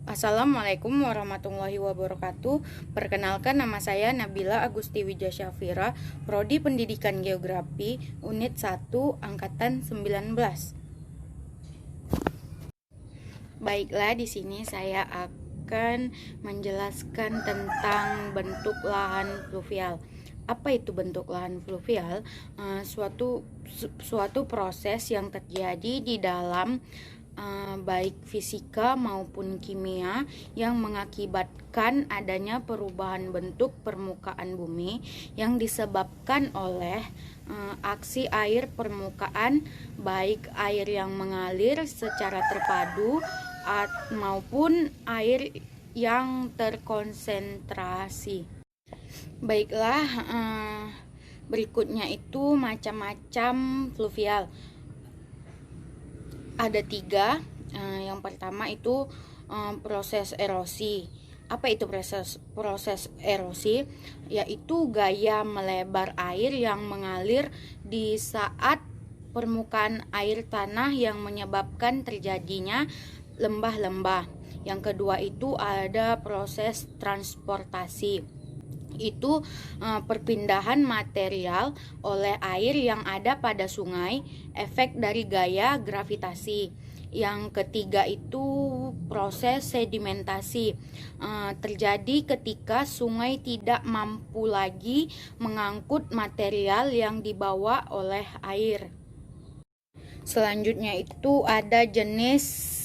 Assalamualaikum warahmatullahi wabarakatuh. Perkenalkan, nama saya Nabila Agusti Wijasyafira, Prodi Pendidikan Geografi, Unit 1, Angkatan 19. Baiklah, di sini saya akan menjelaskan tentang bentuk lahan fluvial. Apa itu bentuk lahan fluvial? Suatu proses yang terjadi di dalam baik fisika maupun kimia yang mengakibatkan adanya perubahan bentuk permukaan bumi yang disebabkan oleh aksi air permukaan, baik air yang mengalir secara terpadu maupun air yang terkonsentrasi. Baiklah, berikutnya itu macam-macam fluvial. Ada 3. Yang pertama itu proses erosi. Apa itu proses erosi? Yaitu gaya melebar air yang mengalir di saat permukaan air tanah yang menyebabkan terjadinya lembah-lembah. Yang kedua itu ada proses transportasi. Itu perpindahan material oleh air yang ada pada sungai, efek dari gaya gravitasi. Yang ketiga itu proses sedimentasi, terjadi ketika sungai tidak mampu lagi mengangkut material yang dibawa oleh air. Selanjutnya itu ada jenis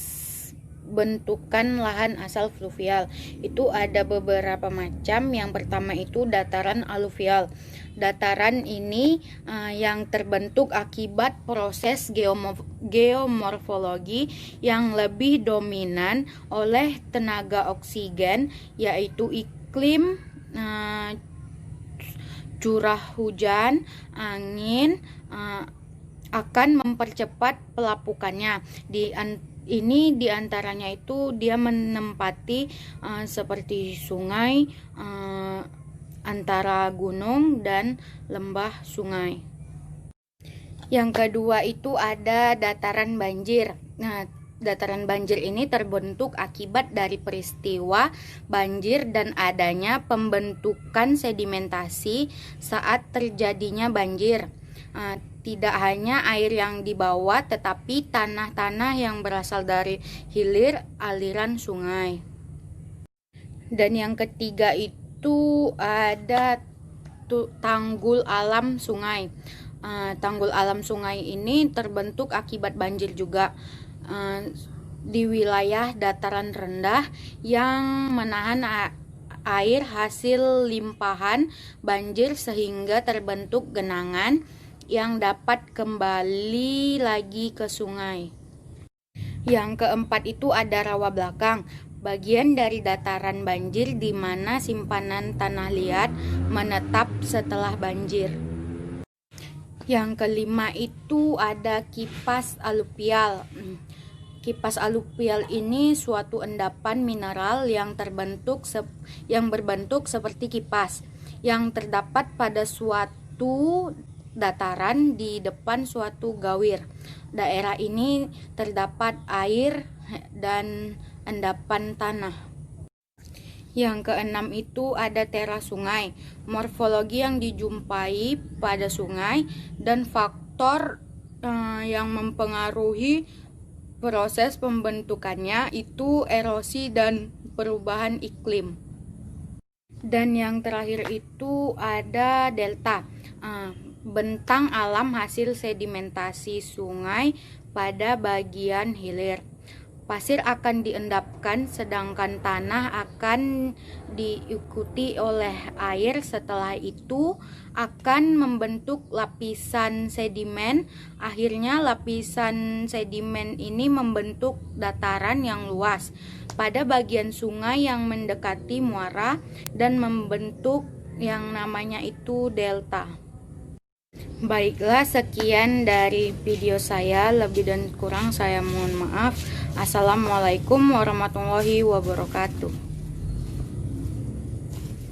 bentukan lahan asal fluvial. Itu ada beberapa macam. Yang pertama itu dataran aluvial. Dataran ini yang terbentuk akibat proses geomorfologi yang lebih dominan oleh tenaga oksigen, yaitu iklim, curah hujan, angin akan mempercepat pelapukannya. Ini diantaranya itu dia menempati seperti sungai, antara gunung dan lembah sungai. Yang kedua itu ada dataran banjir. Nah, dataran banjir ini terbentuk akibat dari peristiwa banjir dan adanya pembentukan sedimentasi saat terjadinya banjir. Tidak hanya air yang dibawa, tetapi tanah-tanah yang berasal dari hilir aliran sungai. Dan yang ketiga itu ada tanggul alam sungai. Tanggul alam sungai ini terbentuk akibat banjir juga di wilayah dataran rendah yang menahan air hasil limpahan banjir sehingga terbentuk genangan yang dapat kembali lagi ke sungai. Yang keempat itu ada rawa belakang, bagian dari dataran banjir di mana simpanan tanah liat menetap setelah banjir. Yang kelima itu ada kipas aluvial. Kipas aluvial ini suatu endapan mineral yang berbentuk seperti kipas yang terdapat pada suatu dataran di depan suatu gawir. Daerah ini terdapat air dan endapan tanah. Yang keenam itu ada teras sungai. Morfologi yang dijumpai pada sungai dan faktor yang mempengaruhi proses pembentukannya itu erosi dan perubahan iklim. Dan yang terakhir itu ada delta. Bentang alam hasil sedimentasi sungai pada bagian hilir. Pasir akan diendapkan sedangkan tanah akan diikuti oleh air. Setelah itu akan membentuk lapisan sedimen. Akhirnya lapisan sedimen ini membentuk dataran yang luas pada bagian sungai yang mendekati muara dan membentuk yang namanya itu delta. Baiklah, sekian dari video saya. Lebih dan kurang saya mohon maaf. Assalamualaikum warahmatullahi wabarakatuh.